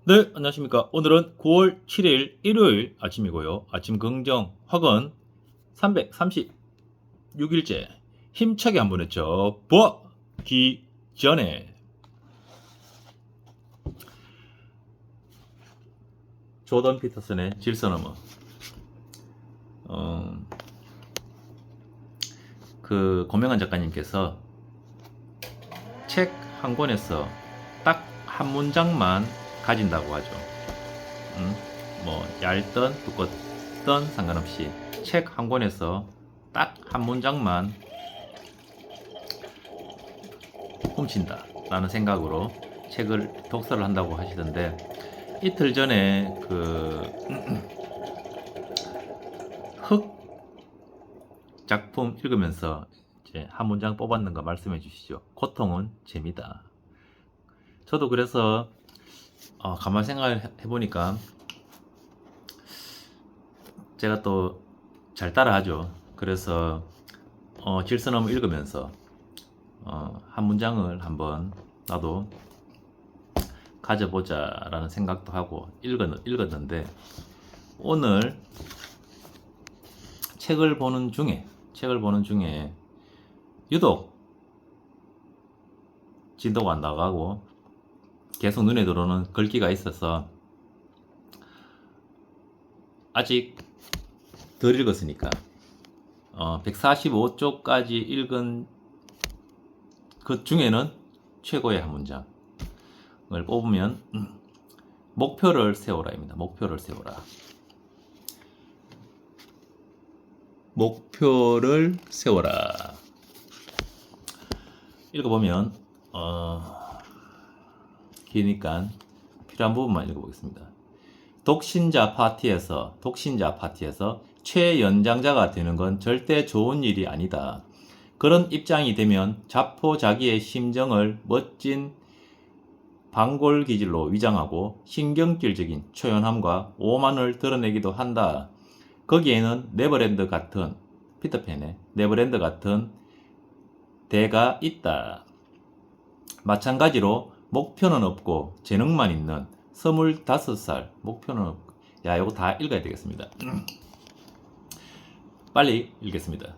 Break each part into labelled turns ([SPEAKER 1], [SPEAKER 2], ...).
[SPEAKER 1] 네, 안녕하십니까. 오늘은 9월 7일 일요일 아침이고요. 아침 긍정 확언 336일째 힘차게 한번 했죠. 보기 전에 조던 피터슨의 질서너머. 그 고명한 작가님께서 책 한 권에서 딱 한 문장만 가진다고 하죠. 뭐 얇던 두껍던 상관없이 책 한 권에서 딱 한 문장만 훔친다 라는 생각으로 책을 독서를 한다고 하시던데, 이틀 전에 흑 작품 읽으면서 이제 한 문장 뽑았는가 말씀해 주시죠. 고통은 재미다. 저도 그래서 가만 생각을 해보니까 제가 또 잘 따라하죠. 그래서 질서너머 읽으면서 한 문장을 한번 나도 가져보자 라는 생각도 하고 읽었는데, 오늘 책을 보는 중에 유독 진도가 안 나가고 계속 눈에 들어오는 글귀가 있어서, 아직 덜 읽었으니까 145쪽까지 읽은 그 중에는 최고의 한 문장을 뽑으면 목표를 세워라입니다. 목표를 세워라. 목표를 세워라. 읽어보면 기니까 필요한 부분만 읽어보겠습니다. 독신자 파티에서 최연장자가 되는 건 절대 좋은 일이 아니다. 그런 입장이 되면 자포자기의 심정을 멋진 방골기질로 위장하고 신경질적인 초연함과 오만을 드러내기도 한다. 거기에는 피터팬의 네버랜드 같은 대가 있다. 마찬가지로 목표는 없고 재능만 있는 25살, 목표는 없고, 이거 다 읽어야 되겠습니다. 빨리 읽겠습니다.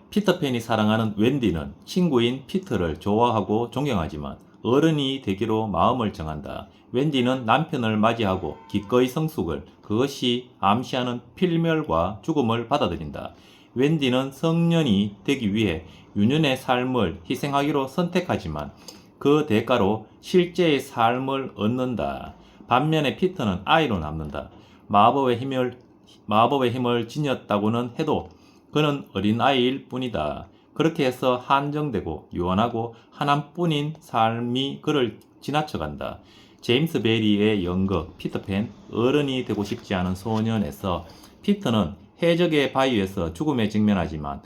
[SPEAKER 1] 피터팬이 사랑하는 웬디는 친구인 피터를 좋아하고 존경하지만 어른이 되기로 마음을 정한다. 웬디는 남편을 맞이하고 기꺼이 성숙을, 그것이 암시하는 필멸과 죽음을 받아들인다. 웬디는 성년이 되기 위해 유년의 삶을 희생하기로 선택하지만 그 대가로 실제의 삶을 얻는다. 반면에 피터는 아이로 남는다. 마법의 힘을 지녔다고는 해도 그는 어린아이일 뿐이다. 그렇게 해서 한정되고 유한하고 하나뿐인 삶이 그를 지나쳐간다. 제임스 베리의 연극 피터팬, 어른이 되고 싶지 않은 소년에서 피터는 해적의 바위에서 죽음에 직면하지만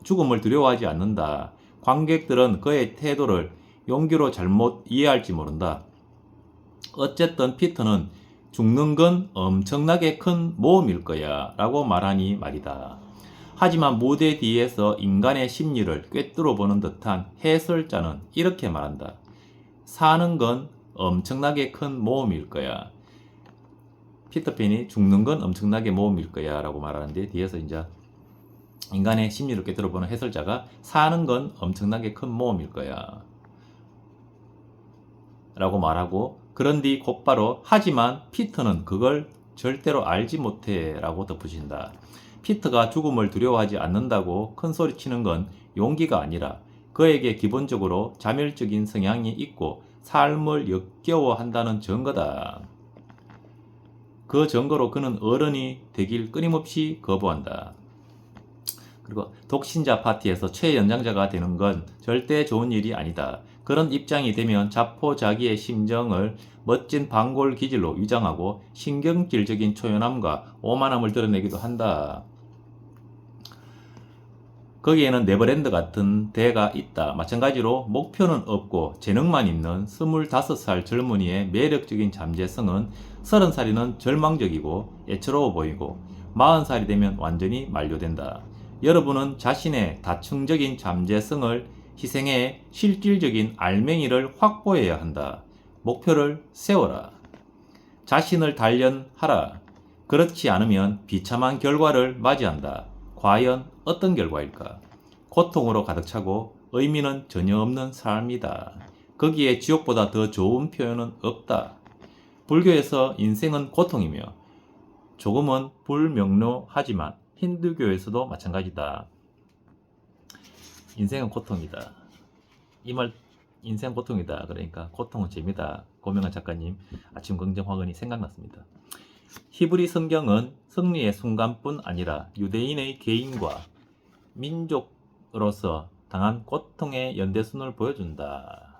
[SPEAKER 1] 죽음을 두려워하지 않는다. 관객들은 그의 태도를 용기로 잘못 이해할지 모른다. 어쨌든 피터는 죽는 건 엄청나게 큰 모험일 거야 라고 말하니 말이다. 하지만 무대 뒤에서 인간의 심리를 꿰뚫어 보는 듯한 해설자는 이렇게 말한다. 사는 건 엄청나게 큰 모험일 거야. 피터팬이 죽는 건 엄청나게 모험일 거야 라고 말하는데, 뒤에서 이제 인간의 심리를 꿰뚫어 보는 해설자가 사는 건 엄청나게 큰 모험일 거야 라고 말하고, 그런 뒤 곧바로 하지만 피터는 그걸 절대로 알지 못해 라고 덧붙인다. 피터가 죽음을 두려워하지 않는다고 큰 소리치는 건 용기가 아니라 그에게 기본적으로 자멸적인 성향이 있고 삶을 역겨워한다는 증거다. 그 증거로 그는 어른이 되길 끊임없이 거부한다. 그리고 독신자 파티에서 최연장자가 되는 건 절대 좋은 일이 아니다. 그런 입장이 되면 자포자기의 심정을 멋진 방골 기질로 위장하고 신경질적인 초연함과 오만함을 드러내기도 한다. 거기에는 네버랜드 같은 대가 있다. 마찬가지로 목표는 없고 재능만 있는 25살 젊은이의 매력적인 잠재성은 30살이는 절망적이고 애처로워 보이고 40살이 되면 완전히 만료된다. 여러분은 자신의 다층적인 잠재성을 희생해 실질적인 알맹이를 확보해야 한다. 목표를 세워라. 자신을 단련하라. 그렇지 않으면 비참한 결과를 맞이한다. 과연 어떤 결과일까? 고통으로 가득 차고 의미는 전혀 없는 삶이다. 거기에 지옥보다 더 좋은 표현은 없다. 불교에서 인생은 고통이며 조금은 불명료하지만 힌두교에서도 마찬가지다. 인생은 고통이다. 이 말 인생 고통이다. 그러니까 고통은 재미다. 고명한 작가님 아침 긍정 화근이 생각났습니다. 히브리 성경은 승리의 순간뿐 아니라 유대인의 개인과 민족으로서 당한 고통의 연대순을 보여준다.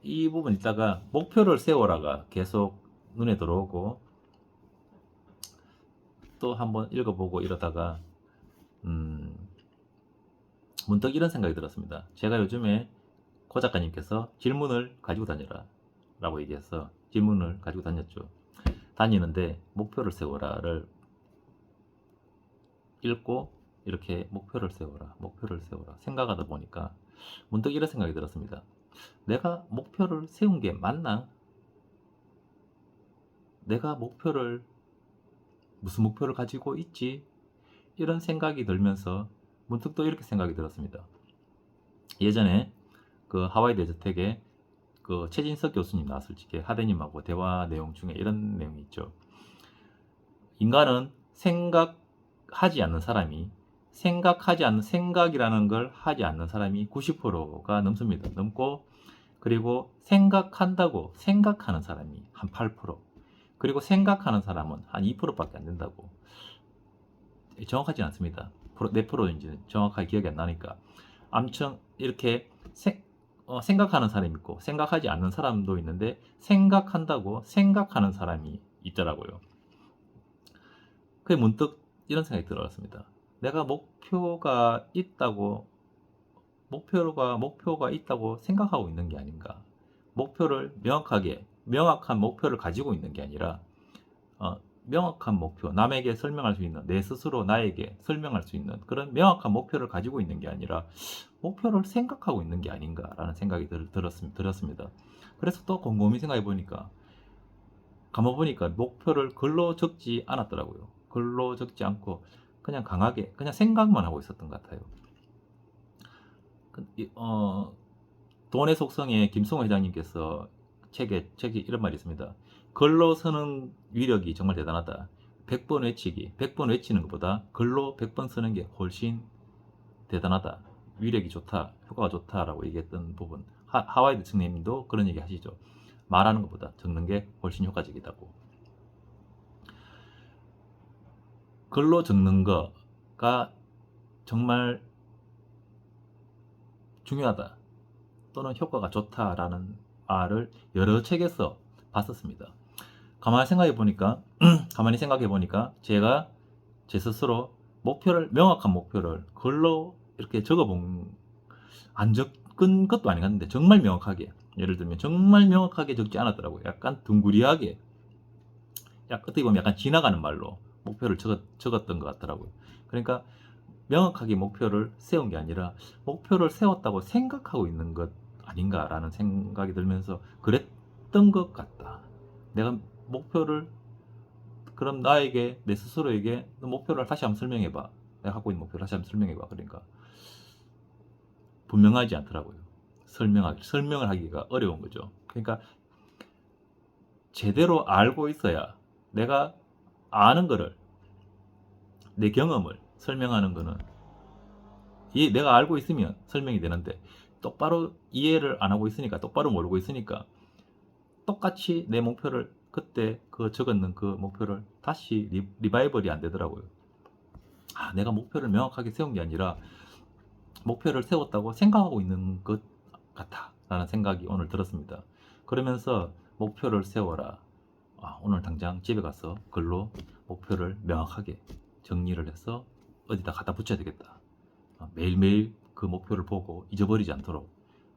[SPEAKER 1] 이 부분 있다가 목표를 세워라가 계속 눈에 들어오고 또 한번 읽어보고 이러다가 문득 이런 생각이 들었습니다. 제가 요즘에 고 작가님께서 질문을 가지고 다녀라 라고 얘기해서 질문을 가지고 다녔죠. 다니는데 목표를 세워라를 읽고 이렇게 목표를 세워라 생각하다 보니까 문득 이런 생각이 들었습니다. 내가 목표를 세운 게 맞나? 내가 무슨 목표를 가지고 있지? 이런 생각이 들면서 문득 또 이렇게 생각이 들었습니다. 예전에 그 하와이 데저텍에 그 최진석 교수님 나왔을 적에 하대님하고 대화 내용 중에 이런 내용이 있죠. 인간은 생각하지 않는 사람이 생각이라는 걸 하지 않는 사람이 90%가 넘습니다. 넘고 그리고 생각한다고 생각하는 사람이 한 8%, 그리고 생각하는 사람은 한 2%밖에 안 된다고. 정확하지 않습니다. 몇 프로인지는 정확하게 기억이 안 나니까. 아무튼 이렇게 생각하는 사람이 있고 생각하지 않는 사람도 있는데 생각한다고 생각하는 사람이 있더라고요. 그게 문득 이런 생각이 들었습니다. 내가 목표가 있다고 생각하고 있는 게 아닌가. 목표를 명확한 목표를 가지고 있는 게 아니라 명확한 목표, 남에게 설명할 수 있는, 내 스스로 나에게 설명할 수 있는 그런 명확한 목표를 가지고 있는 게 아니라 목표를 생각하고 있는 게 아닌가라는 생각이 들었습니다. 그래서 또 곰곰이 생각해 보니까 가만 보니까 목표를 글로 적지 않았더라고요. 글로 적지 않고 그냥 강하게 그냥 생각만 하고 있었던 것 같아요. 돈의 속성에 김성호 회장님께서 책에 이런 말이 있습니다. 글로 쓰는 위력이 정말 대단하다. 100번 외치는 것보다 글로 100번 쓰는 게 훨씬 대단하다. 위력이 좋다. 효과가 좋다라고 얘기했던 부분. 하와이 대통령님도 그런 얘기 하시죠. 말하는 것보다 적는 게 훨씬 효과적이다고. 글로 적는 거가 정말 중요하다. 또는 효과가 좋다라는 말을 여러 책에서 봤었습니다. 가만히 생각해 보니까 제가 제 스스로 명확한 목표를 글로 이렇게 안 적은 것도 아니었는데 정말 명확하게, 예를 들면 정말 명확하게 적지 않았더라고요. 약간 둥그리하게, 어떻게 보면 약간 지나가는 말로 목표를 적었던 것 같더라고요. 그러니까 명확하게 목표를 세운 게 아니라 목표를 세웠다고 생각하고 있는 것 아닌가라는 생각이 들면서 그랬던 것 같다. 내가 그럼 내 스스로에게 목표를 다시 한번 설명해봐. 내가 갖고 있는 목표를 다시 한번 설명해봐. 그러니까 분명하지 않더라고요. 설명을 하기가 어려운 거죠. 그러니까 제대로 알고 있어야, 내가 아는 거를, 내 경험을 설명하는 거는 내가 알고 있으면 설명이 되는데 똑바로 이해를 안 하고 있으니까, 똑바로 모르고 있으니까 똑같이 내 목표를, 그때 적었는 그 목표를 다시 리바이벌이 안 되더라고요. 내가 목표를 명확하게 세운 게 아니라 목표를 세웠다고 생각하고 있는 것 같아 라는 생각이 오늘 들었습니다. 그러면서 목표를 세워라. 오늘 당장 집에 가서 글로 목표를 명확하게 정리를 해서 어디다 갖다 붙여야 되겠다. 매일매일 그 목표를 보고 잊어버리지 않도록,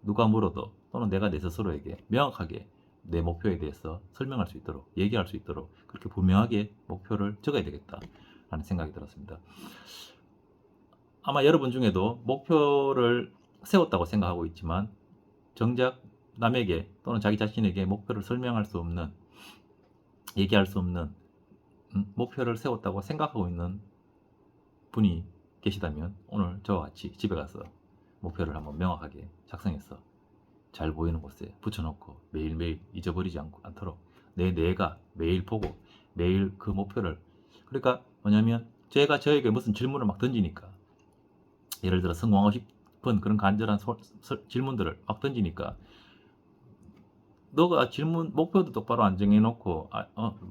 [SPEAKER 1] 누가 물어도 또는 내가 내 스스로에게 명확하게 내 목표에 대해서 설명할 수 있도록, 얘기할 수 있도록 그렇게 분명하게 목표를 적어야 되겠다 라는 생각이 들었습니다. 아마 여러분 중에도 목표를 세웠다고 생각하고 있지만 정작 남에게 또는 자기 자신에게 목표를 설명할 수 없는 얘기할 수 없는 목표를 세웠다고 생각하고 있는 분이 계시다면 오늘 저와 같이 집에 가서 목표를 한번 명확하게 작성해서 잘 보이는 곳에 붙여놓고 매일매일 잊어버리지 않도록 내 뇌가 매일 보고 매일 그 목표를, 그러니까 뭐냐면 제가 저에게 무슨 질문을 막 던지니까, 예를 들어 성공하고 싶은 그런 간절한 질문들을 막 던지니까, 너가 질문 목표도 똑바로 안 정해놓고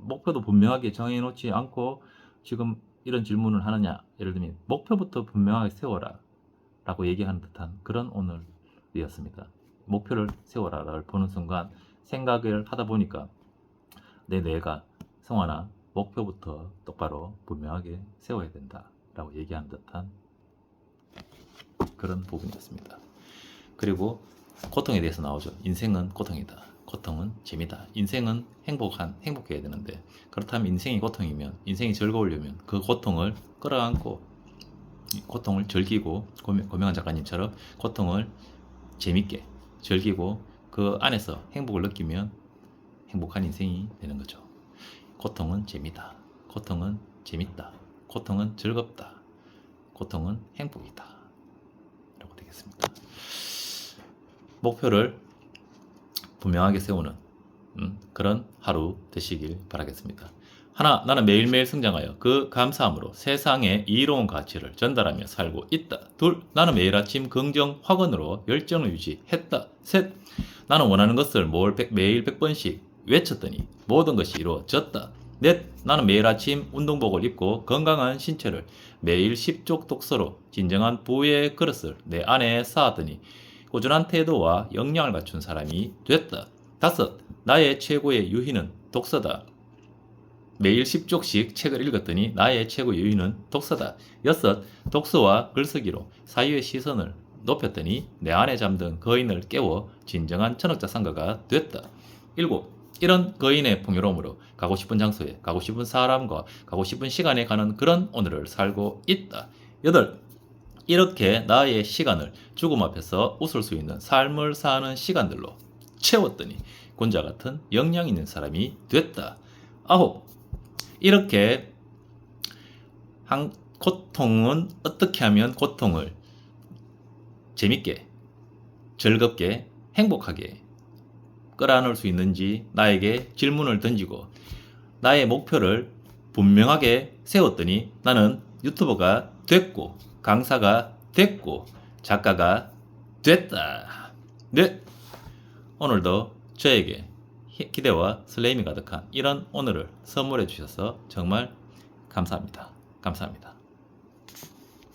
[SPEAKER 1] 목표도 분명하게 정해놓지 않고 지금 이런 질문을 하느냐. 예를 들면 목표부터 분명하게 세워라 라고 얘기하는 듯한 그런 오늘이었습니다. 목표를 세워라를 보는 순간 생각을 하다 보니까 내 뇌가 성환아 목표부터 똑바로 분명하게 세워야 된다 라고 얘기하는 듯한 그런 부분이었습니다. 그리고 고통에 대해서 나오죠. 인생은 고통이다. 고통은 재미다. 인생은 행복해야 되는데, 그렇다면 인생이 고통이면, 인생이 즐거우려면 그 고통을 끌어안고 고통을 즐기고, 고명환 작가님처럼 고통을 재밌게 즐기고 그 안에서 행복을 느끼면 행복한 인생이 되는 거죠. 고통은 재미다. 고통은 재밌다. 고통은 즐겁다. 고통은 행복이다. 라고 되겠습니다. 목표를 분명하게 세우는 그런 하루 되시길 바라겠습니다. 하나, 나는 매일매일 성장하여 그 감사함으로 세상에 이로운 가치를 전달하며 살고 있다. 둘, 나는 매일 아침 긍정 확언으로 열정을 유지했다. 셋, 나는 원하는 것을 매일 100번씩 외쳤더니 모든 것이 이루어졌다. 넷, 나는 매일 아침 운동복을 입고 건강한 신체를 매일 10쪽 독서로 진정한 부의 그릇을 내 안에 쌓았더니 꾸준한 태도와 역량을 갖춘 사람이 됐다. 다섯, 나의 최고의 유희는 독서다. 매일 10쪽씩 책을 읽었더니 나의 최고 유희는 독서다. 여섯, 독서와 글쓰기로 사유의 시선을 높였더니 내 안에 잠든 거인을 깨워 진정한 철학자 상가가 됐다. 일곱, 이런 거인의 풍요로움으로 가고 싶은 장소에 가고 싶은 사람과 가고 싶은 시간에 가는 그런 오늘을 살고 있다. 여덟, 이렇게 나의 시간을 죽음 앞에서 웃을 수 있는 삶을 사는 시간들로 채웠더니 곤자 같은 역량 있는 사람이 됐다. 아홉, 이렇게 고통은 어떻게 하면 고통을 재밌게, 즐겁게, 행복하게 끌어안을 수 있는지 나에게 질문을 던지고 나의 목표를 분명하게 세웠더니 나는 유튜버가 됐고 강사가 됐고 작가가 됐다. 네, 오늘도 저에게 기대와 설렘이 가득한 이런 오늘을 선물해 주셔서 정말 감사합니다. 감사합니다.